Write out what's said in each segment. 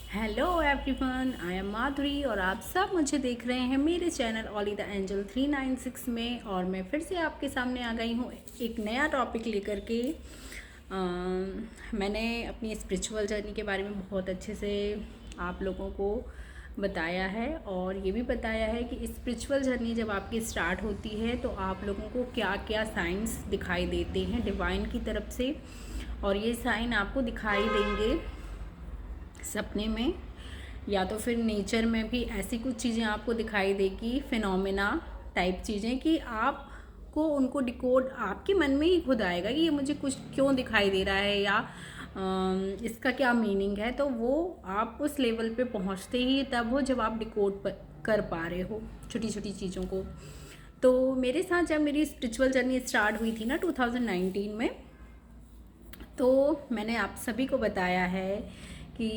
Hello everyone, I am माधुरी और आप सब मुझे देख रहे हैं मेरे चैनल ओली द एंजल 396 में। और मैं फिर से आपके सामने आ गई हूँ एक नया टॉपिक लेकर के। मैंने अपनी स्पिरिचुअल जर्नी के बारे में बहुत अच्छे से आप लोगों को बताया है और ये भी बताया है कि स्पिरिचुअल जर्नी जब आपकी स्टार्ट होती है तो आप लोगों को क्या क्या साइंस दिखाई देते हैं डिवाइन की तरफ से। और ये साइन आपको दिखाई देंगे सपने में या तो फिर नेचर में भी ऐसी कुछ चीज़ें आपको दिखाई देगी, फिनोमेना टाइप चीज़ें कि आपको उनको डिकोड आपके मन में ही खुद आएगा कि ये मुझे कुछ क्यों दिखाई दे रहा है या इसका क्या मीनिंग है। तो वो आप उस लेवल पे पहुंचते ही तब हो जब आप डिकोड कर पा रहे हो छोटी छोटी चीज़ों को। तो मेरे साथ जब मेरी स्पिरिचुअल जर्नी स्टार्ट हुई थी ना 2019 में, तो मैंने आप सभी को बताया है कि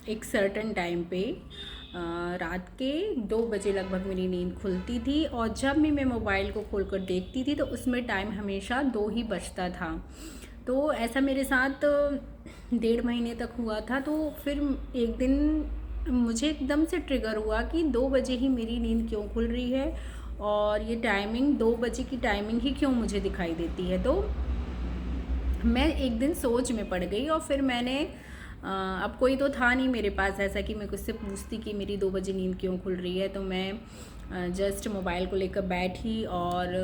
एक सर्टन टाइम पे रात के 2 बजे लगभग मेरी नींद खुलती थी और जब भी मैं मोबाइल को खोलकर देखती थी तो उसमें टाइम हमेशा 2 ही बजता था। तो ऐसा मेरे साथ 1.5 महीने तक हुआ था। तो फिर एक दिन मुझे एकदम से ट्रिगर हुआ कि 2 बजे ही मेरी नींद क्यों खुल रही है और ये टाइमिंग 2 बजे की टाइमिंग ही क्यों मुझे दिखाई देती है। तो मैं एक दिन सोच में पड़ गई और फिर मैंने अब कोई तो था नहीं मेरे पास ऐसा कि मैं उससे पूछती कि मेरी 2 बजे नींद क्यों खुल रही है। तो मैं जस्ट मोबाइल को लेकर बैठी और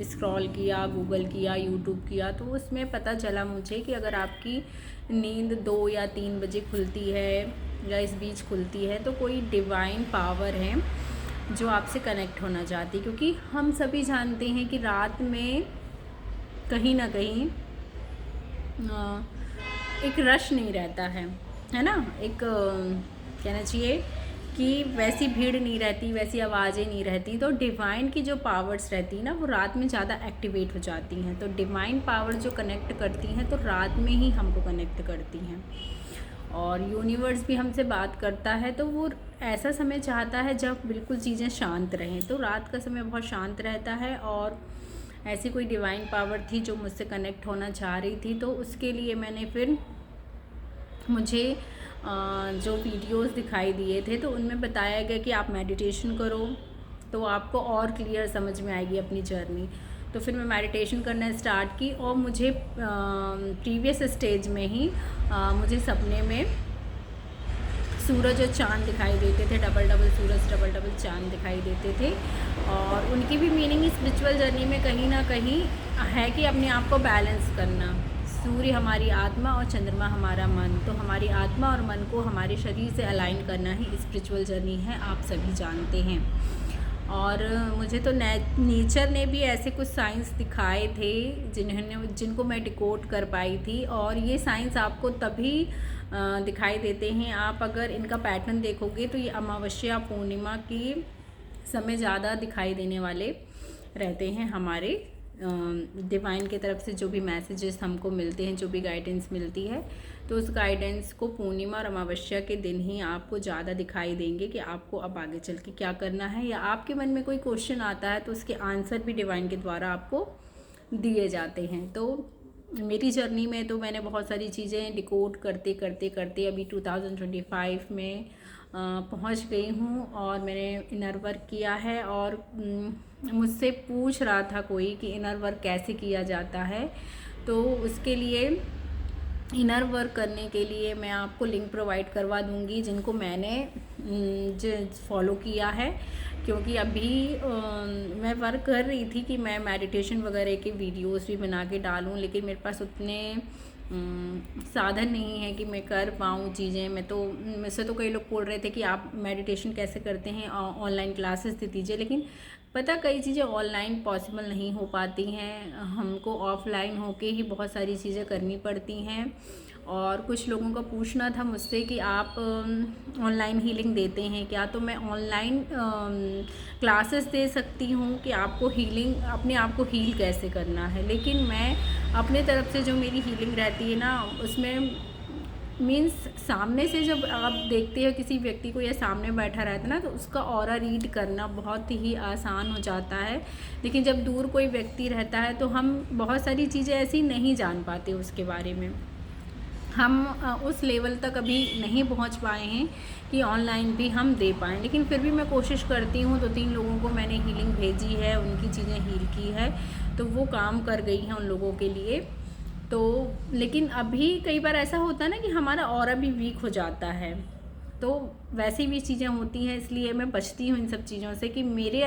स्क्रॉल किया, गूगल किया, यूट्यूब किया। तो उसमें पता चला मुझे कि अगर आपकी नींद 2 या 3 बजे खुलती है या इस बीच खुलती है तो कोई डिवाइन पावर है जो आपसे कनेक्ट होना चाहती है। क्योंकि हम सभी जानते हैं कि रात में कहीं ना कहीं एक रश नहीं रहता है ना। एक कहना चाहिए कि वैसी भीड़ नहीं रहती, वैसी आवाज़ें नहीं रहती। तो डिवाइन की जो पावर्स रहती है ना वो रात में ज़्यादा एक्टिवेट हो जाती हैं। तो डिवाइन पावर जो कनेक्ट करती हैं तो रात में ही हमको कनेक्ट करती हैं। और यूनिवर्स भी हमसे बात करता है तो वो ऐसा समय चाहता है जब बिल्कुल चीज़ें शांत रहें। तो रात का समय बहुत शांत रहता है और ऐसी कोई डिवाइन पावर थी जो मुझसे कनेक्ट होना चाह रही थी। तो उसके लिए मैंने फिर मुझे जो वीडियोस दिखाई दिए थे तो उनमें बताया गया कि आप मेडिटेशन करो तो आपको और क्लियर समझ में आएगी अपनी जर्नी। तो फिर मैं मेडिटेशन करना स्टार्ट की और मुझे प्रीवियस स्टेज में ही मुझे सपने में सूरज और चाँद दिखाई देते थे, डबल डबल सूरज, डबल डबल चाँद दिखाई देते थे। और उनकी भी मीनिंग स्पिरिचुअल जर्नी में कहीं ना कहीं है कि अपने आप को बैलेंस करना। सूर्य हमारी आत्मा और चंद्रमा हमारा मन, तो हमारी आत्मा और मन को हमारे शरीर से अलाइन करना ही स्पिरिचुअल जर्नी है, आप सभी जानते हैं। और मुझे तो नेचर ने भी ऐसे कुछ साइंस दिखाए थे जिनको मैं डिकोड कर पाई थी। और ये साइंस आपको तभी दिखाई देते हैं आप अगर इनका पैटर्न देखोगे। तो ये अमावस्या पूर्णिमा की समय ज़्यादा दिखाई देने वाले रहते हैं। हमारे डिवाइन की तरफ से जो भी मैसेजेस हमको मिलते हैं, जो भी गाइडेंस मिलती है, तो उस गाइडेंस को पूर्णिमा और अमावस्या के दिन ही आपको ज़्यादा दिखाई देंगे कि आपको अब आगे चल के क्या करना है। या आपके मन में कोई क्वेश्चन आता है तो उसके आंसर भी डिवाइन के द्वारा आपको दिए जाते हैं। तो मेरी जर्नी में तो मैंने बहुत सारी चीज़ें डिकोड करते करते करते अभी 2025 में पहुंच गई हूँ। और मैंने इनर वर्क किया है और मुझसे पूछ रहा था कोई कि इनर वर्क कैसे किया जाता है। तो उसके लिए इनर वर्क करने के लिए मैं आपको लिंक प्रोवाइड करवा दूंगी जिनको मैंने फॉलो किया है। क्योंकि अभी मैं वर्क कर रही थी कि मैं मेडिटेशन वगैरह के वीडियोस भी बना के डालूं, लेकिन मेरे पास उतने साधन नहीं है कि मैं कर पाऊँ चीज़ें। मुझसे तो कई लोग बोल रहे थे कि आप मेडिटेशन कैसे करते हैं, ऑनलाइन क्लासेस दे दीजिए। लेकिन पता कई चीज़ें ऑनलाइन पॉसिबल नहीं हो पाती हैं, हमको ऑफलाइन होके ही बहुत सारी चीज़ें करनी पड़ती हैं। और कुछ लोगों का पूछना था मुझसे कि आप ऑनलाइन हीलिंग देते हैं क्या। तो मैं ऑनलाइन क्लासेस दे सकती हूँ कि आपको हीलिंग, अपने आप को हील कैसे करना है। लेकिन मैं अपने तरफ से जो मेरी हीलिंग रहती है ना उसमें मीन्स सामने से जब आप देखते हो किसी व्यक्ति को या सामने बैठा रहता है ना तो उसका ऑरा रीड करना बहुत ही आसान हो जाता है। लेकिन जब दूर कोई व्यक्ति रहता है तो हम बहुत सारी चीज़ें ऐसी नहीं जान पाते उसके बारे में। हम उस लेवल तक अभी नहीं पहुंच पाए हैं कि ऑनलाइन भी हम दे पाएँ, लेकिन फिर भी मैं कोशिश करती हूँ। 2-3 लोगों को मैंने हीलिंग भेजी है, उनकी चीज़ें हील की है, तो वो काम कर गई हैं उन लोगों के लिए। तो लेकिन अभी कई बार ऐसा होता है ना कि हमारा ऑरा भी वीक हो जाता है, तो वैसी भी चीज़ें होती हैं, इसलिए मैं बचती हूँ इन सब चीज़ों से कि मेरे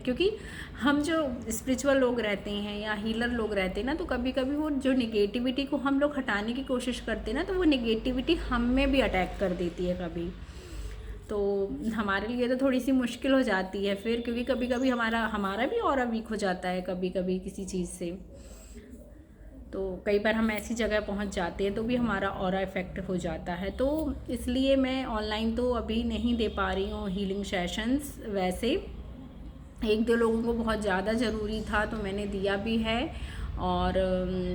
क्योंकि हम जो स्पिरिचुअल लोग रहते हैं या हीलर लोग रहते हैं ना, तो कभी कभी वो जो निगेटिविटी को हम लोग हटाने की कोशिश करते हैं ना, तो वो निगेटिविटी हम में भी अटैक कर देती है कभी। तो हमारे लिए तो थोड़ी सी मुश्किल हो जाती है फिर, क्योंकि कभी कभी हमारा भी ऑरा वीक हो जाता है कभी कभी किसी चीज़ से। तो कई बार हम ऐसी जगह पहुंच जाते हैं तो भी हमारा ऑरा इफ़ेक्ट हो जाता है। तो इसलिए मैं ऑनलाइन तो अभी नहीं दे पा रही हूँ हीलिंग सेशंस। वैसे 1-2 लोगों को बहुत ज़्यादा ज़रूरी था तो मैंने दिया भी है। और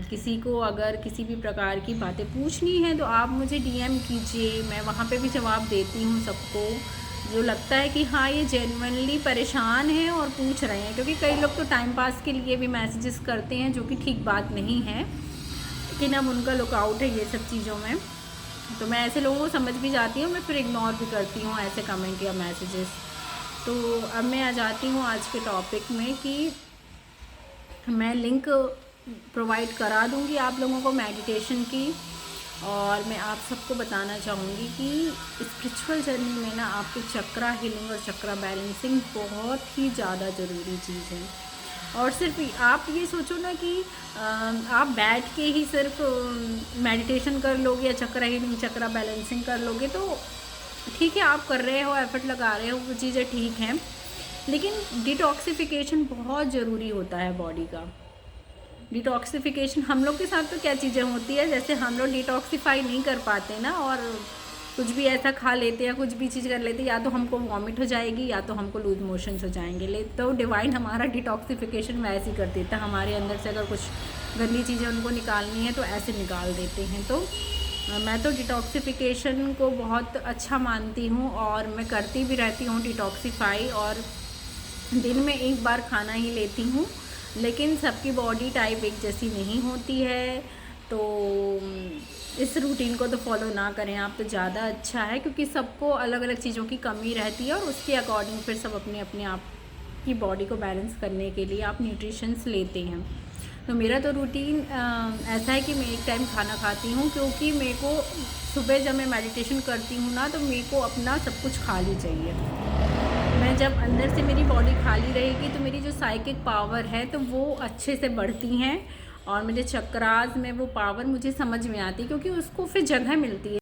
किसी को अगर किसी भी प्रकार की बातें पूछनी है तो आप मुझे डीएम कीजिए, मैं वहाँ पे भी जवाब देती हूँ सबको जो लगता है कि हाँ ये जेन्युइनली परेशान हैं और पूछ रहे हैं। क्योंकि कई लोग तो टाइम पास के लिए भी मैसेजेस करते हैं, जो कि ठीक बात नहीं है, लेकिन अब उनका लुकआउट है ये सब चीज़ों में। तो मैं ऐसे लोगों को समझ भी जाती हूँ, मैं फिर इग्नोर भी करती हूँ ऐसे कमेंट या मैसेजेस। तो अब मैं आ जाती हूँ आज के टॉपिक में कि मैं लिंक प्रोवाइड करा दूँगी आप लोगों को मेडिटेशन की। और मैं आप सबको बताना चाहूँगी कि स्पिरिचुअल जर्नी में ना आपके चक्रा हीलिंग और चक्रा बैलेंसिंग बहुत ही ज़्यादा ज़रूरी चीज़ है। और सिर्फ आप ये सोचो ना कि आप बैठ के ही सिर्फ मेडिटेशन कर लोगे या चक्रा हीलिंग चक्रा बैलेंसिंग कर लोगे तो ठीक है, आप कर रहे हो, एफर्ट लगा रहे हो, वो चीज़ें ठीक हैं, लेकिन डिटॉक्सिफिकेशन बहुत ज़रूरी होता है बॉडी का। डिटॉक्सिफिकेशन हम लोग के साथ तो क्या चीज़ें होती है, जैसे हम लोग डिटॉक्सिफाई नहीं कर पाते ना, और कुछ भी ऐसा खा लेते हैं, कुछ भी चीज़ कर लेते हैं, या तो हमको वॉमिट हो जाएगी या तो हमको लूज मोशंस हो जाएंगे। तो डिवाइन हमारा डिटॉक्सिफिकेशन वैसे ही कर देता है, हमारे अंदर से अगर कुछ गंदी चीज़ें उनको निकालनी है तो ऐसे निकाल देते हैं। तो मैं तो डिटॉक्सिफिकेशन को बहुत अच्छा मानती हूँ और मैं करती भी रहती हूँ डिटॉक्सिफाई, और दिन में 1 बार खाना ही लेती हूँ। लेकिन सबकी बॉडी टाइप एक जैसी नहीं होती है, तो इस रूटीन को तो फॉलो ना करें आप तो ज़्यादा अच्छा है, क्योंकि सबको अलग अलग चीज़ों की कमी रहती है और उसके अकॉर्डिंग फिर सब अपने अपने आप की बॉडी को बैलेंस करने के लिए आप न्यूट्रिशंस लेते हैं। तो मेरा तो रूटीन ऐसा है कि मैं एक टाइम खाना खाती हूँ, क्योंकि मेरे को सुबह जब मैं मेडिटेशन करती हूँ ना, तो मेरे को अपना सब कुछ खाली चाहिए। मैं जब अंदर से मेरी बॉडी खाली रहेगी तो मेरी जो साइकिक पावर है तो वो अच्छे से बढ़ती हैं, और मेरे चक्रास में वो पावर मुझे समझ में आती है, क्योंकि उसको फिर जगह मिलती है।